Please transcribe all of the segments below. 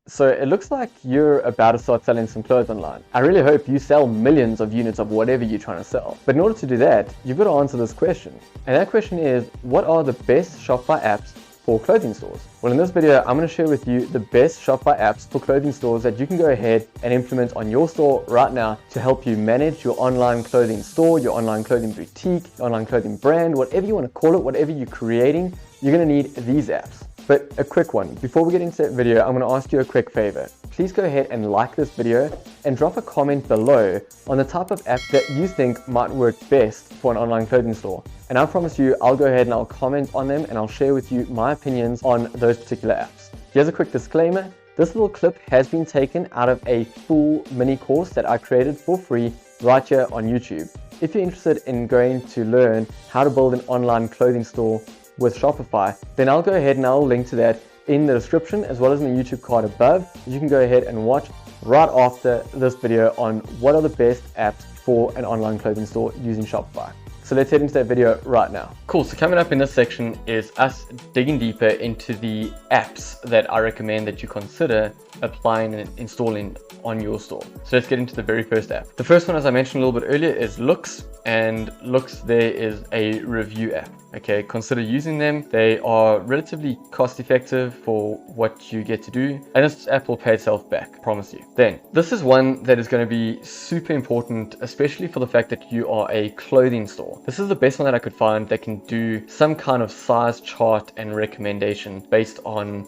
So it looks like you're about to start selling some clothes online. I really hope you sell millions of units of whatever you're trying to sell. But in order to do that, you've got to answer this question. And that question is, what are the best Shopify apps for clothing stores? Well, in this video, I'm going to share with you the best Shopify apps for clothing stores that you can go ahead and implement on your store right now to help you manage your online clothing store, your online clothing boutique, your online clothing brand, whatever you want to call it, whatever you're creating, you're going to need these apps. But a quick one, before we get into that video, I'm going to ask you a quick favor. Please go ahead and like this video and drop a comment below on the type of app that you think might work best for an online clothing store. And I promise you, I'll go ahead and I'll comment on them and I'll share with you my opinions on those particular apps. Here's a quick disclaimer. This little clip has been taken out of a full mini course that I created for free right here on YouTube. If you're interested in going to learn how to build an online clothing store with Shopify, then I'll go ahead and I'll link to that in the description as well as in the YouTube card above. You can go ahead and watch right after this video on what are the best apps for an online clothing store using Shopify. So let's head into that video right now. Cool, so coming up in this section is us digging deeper into the apps that I recommend that you consider applying and installing on your store. So let's get into the very first app. The first one, as I mentioned a little bit earlier, is Looks, and Looks there is a review app. Okay, consider using them. They are relatively cost effective for what you get to do, and this app will pay itself back, promise you. Then, this is one that is going to be super important, especially for the fact that you are a clothing store. This is the best one that I could find that can do some kind of size chart and recommendation based on,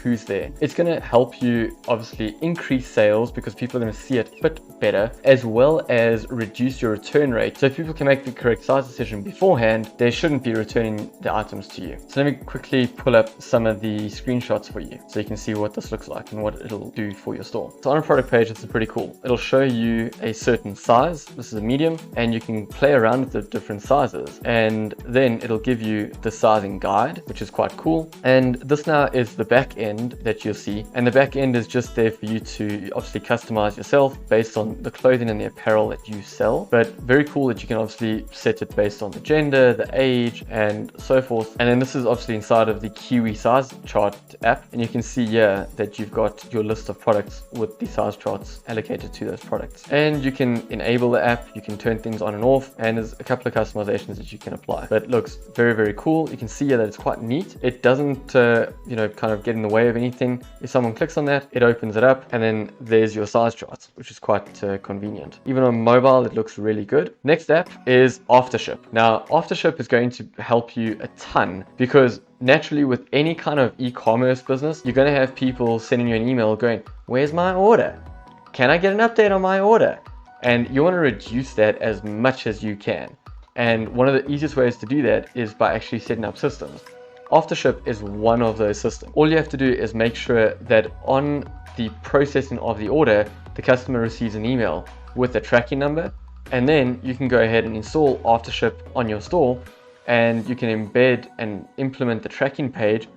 who's there. It's going to help you obviously increase sales because people are going to see it fit better, as well as reduce your return rate. So if people can make the correct size decision beforehand, they shouldn't be returning the items to you. So let me quickly pull up some of the screenshots for you so you can see what this looks like and what it'll do for your store. So on a product page, it's pretty cool. It'll show you a certain size. This is a medium, and you can play around with the different sizes, and then it'll give you the sizing guide, which is quite cool. And this now is the back end that you'll see, and the back end is just there for you to obviously customize yourself based on the clothing and the apparel that you sell. But very cool that you can obviously set it based on the gender, the age, and so forth. And then this is obviously inside of the Kiwi size chart app, and you can see here that you've got your list of products with the size charts allocated to those products. And you can enable the app, you can turn things on and off, and there's a couple of customizations that you can apply. But it looks very, very cool. You can see here that it's quite neat. It doesn't kind of get in the way of anything. If someone clicks on that, it opens it up, and then there's your size charts, which is quite convenient. Even on mobile, it looks really good. Next app is Aftership. Now, Aftership is going to help you a ton because naturally with any kind of e-commerce business, you're going to have people sending you an email going, "Where's my order? Can I get an update on my order?" And you want to reduce that as much as you can. And one of the easiest ways to do that is by actually setting up systems. Aftership is one of those systems. All you have to do is make sure that on the processing of the order, the customer receives an email with a tracking number, and then you can go ahead and install Aftership on your store, and you can embed and implement the tracking page,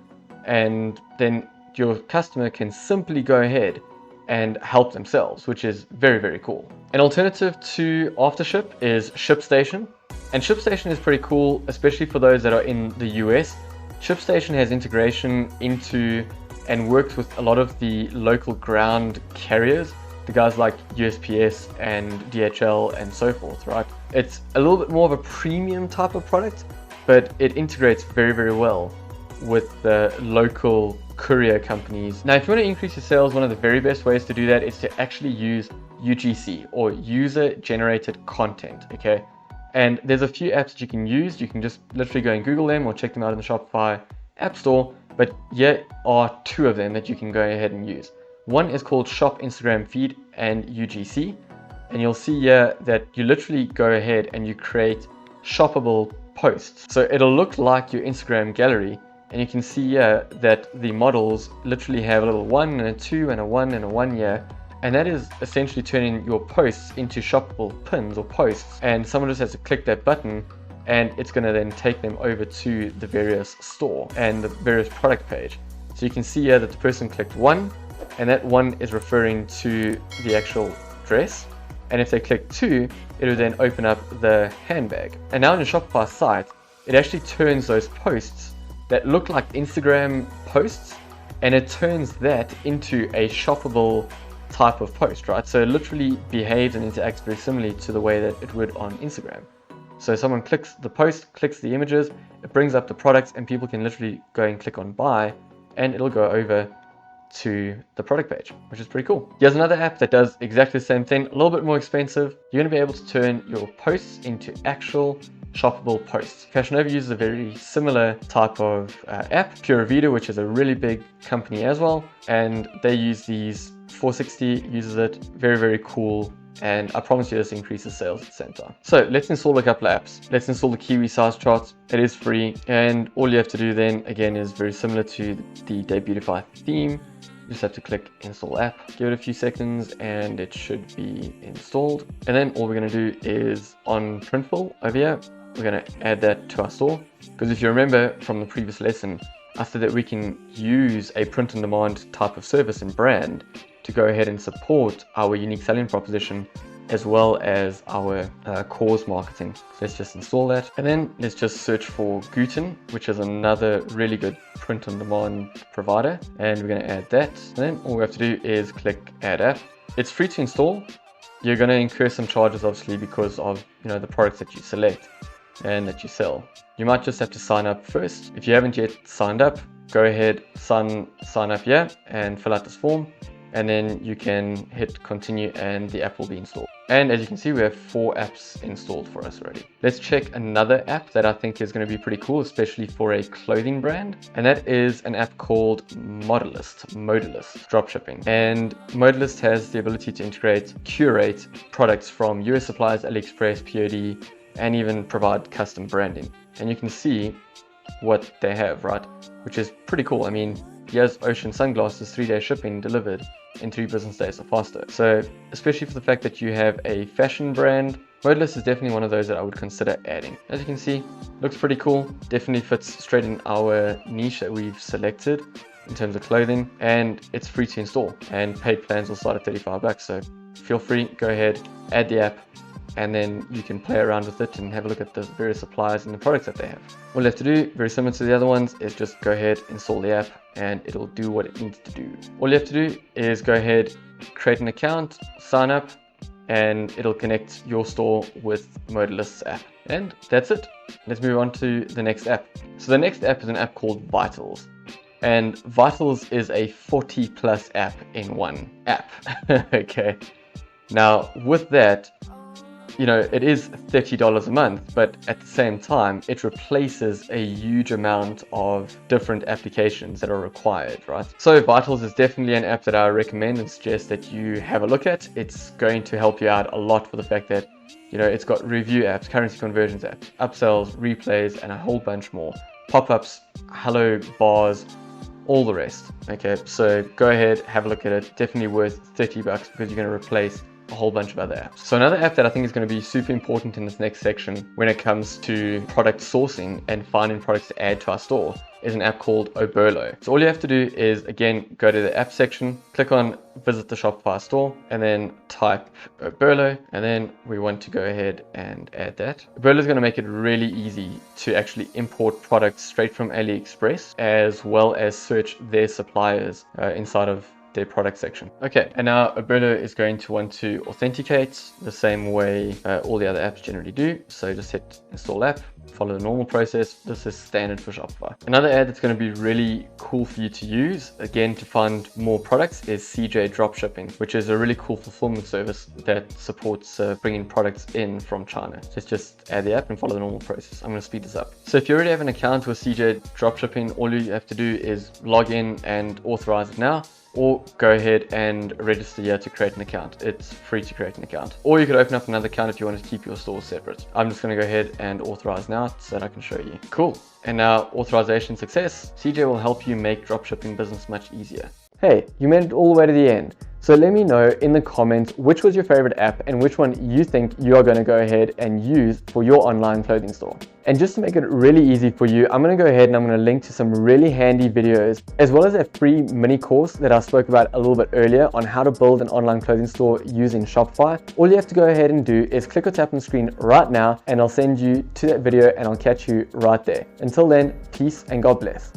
and then your customer can simply go ahead and help themselves, which is very, very cool. An alternative to Aftership is ShipStation, and ShipStation is pretty cool, especially for those that are in the US. ShipStation has integration into and works with a lot of the local ground carriers, the guys like USPS and DHL and so forth, right? It's a little bit more of a premium type of product, but it integrates very, very well with the local courier companies. Now, if you want to increase your sales, one of the very best ways to do that is to actually use UGC, or user generated content, okay? And there's a few apps that you can use. You can just literally go and Google them or check them out in the Shopify App Store, but here are two of them that you can go ahead and use. One is called Shop Instagram Feed and UGC, and you'll see here that you literally go ahead and you create shoppable posts. So it'll look like your Instagram gallery, and you can see here that the models literally have a little 1 and a 2 and a 1 and a 1 here, and that is essentially turning your posts into shoppable pins or posts, and someone just has to click that button and it's going to then take them over to the various store and the various product page. So you can see here that the person clicked 1, and that 1 is referring to the actual dress, and if they click 2, it will then open up the handbag. And now on your Shopify site, it actually turns those posts that look like Instagram posts and it turns that into a shoppable type of post, right? So it literally behaves and interacts very similarly to the way that it would on Instagram. So someone clicks the post, clicks the images, it brings up the products, and people can literally go and click on buy, and it'll go over to the product page, which is pretty cool. Here's another app that does exactly the same thing, a little bit more expensive. You're going to be able to turn your posts into actual shoppable posts. Fashion Nova uses a very similar type of app, Pure Vita, which is a really big company as well, and they use these. 460 uses it. Very, very cool. And I promise you this increases sales at the same time. So let's install a couple of apps. Let's install the Kiwi size charts. It is free, and all you have to do then again is very similar to the Debutify theme. You just have to click install app, give it a few seconds, and it should be installed. And then all we're going to do is on Printful over here, we're going to add that to our store, because if you remember from the previous lesson, I said that we can use a print on demand type of service and brand to go ahead and support our unique selling proposition as well as our cause marketing. So let's just install that, and then let's just search for Guten, which is another really good print on demand provider, and we're going to add that. And then all we have to do is click add app. It's free to install. You're going to incur some charges obviously because of the products that you select and that you sell. You might just have to sign up first. If you haven't yet signed up, go ahead, sign up here and fill out this form, and then you can hit continue and the app will be installed. And as you can see, we have 4 apps installed for us already. Let's check another app that I think is going to be pretty cool, especially for a clothing brand, and that is an app called Modalist dropshipping. And Modalist has the ability to curate products from US suppliers, AliExpress, POD, and even provide custom branding. And you can see what they have, right? Which is pretty cool. I mean, here's Ocean sunglasses, 3-day shipping delivered in 3 business days or faster. So especially for the fact that you have a fashion brand, Modalist is definitely one of those that I would consider adding. As you can see, looks pretty cool. Definitely fits straight in our niche that we've selected in terms of clothing, and it's free to install, and paid plans will start at $35. So feel free, go ahead, add the app, and then you can play around with it and have a look at the various suppliers and the products that they have. All you have to do, very similar to the other ones, is just go ahead, install the app, and it'll do what it needs to do. All you have to do is go ahead, create an account, sign up, and it'll connect your store with Modalist's app. And that's it. Let's move on to the next app. So the next app is an app called Vitals. And Vitals is a 40+ app in one app. Okay. Now with that, it is $30 a month, but at the same time, it replaces a huge amount of different applications that are required, right? So Vitals is definitely an app that I recommend and suggest that you have a look at. It's going to help you out a lot for the fact that, it's got review apps, currency conversions apps, upsells, replays, and a whole bunch more. Pop-ups, hello bars, all the rest. Okay, so go ahead, have a look at it. Definitely worth $30 because you're going to replace a whole bunch of other apps. So another app that I think is going to be super important in this next section when it comes to product sourcing and finding products to add to our store is an app called Oberlo. So all you have to do is, again, go to the app section, click on visit the Shopify store, and then type Oberlo, and then we want to go ahead and add that. Oberlo is going to make it really easy to actually import products straight from AliExpress, as well as search their suppliers inside of their product section. Okay, and now Oberlo is going to want to authenticate the same way all the other apps generally do. So just hit install app, follow the normal process. This is standard for Shopify. Another ad that's going to be really cool for you to use, again, to find more products is CJ Dropshipping, which is a really cool fulfillment service that supports bringing products in from China. So just add the app and follow the normal process. I'm going to speed this up. So if you already have an account with CJ Dropshipping, all you have to do is log in and authorize it now, or go ahead and register here to create an account. It's free to create an account. Or you could open up another account if you want to keep your stores separate. I'm just going to go ahead and authorize now so that I can show you. Cool. And now authorization success. CJ will help you make dropshipping business much easier. Hey, you made it all the way to the end. So let me know in the comments which was your favorite app and which one you think you are going to go ahead and use for your online clothing store. And just to make it really easy for you, I'm going to go ahead and I'm going to link to some really handy videos, as well as a free mini course that I spoke about a little bit earlier on how to build an online clothing store using Shopify. All you have to go ahead and do is click or tap on the screen right now, and I'll send you to that video and I'll catch you right there. Until then, peace and God bless.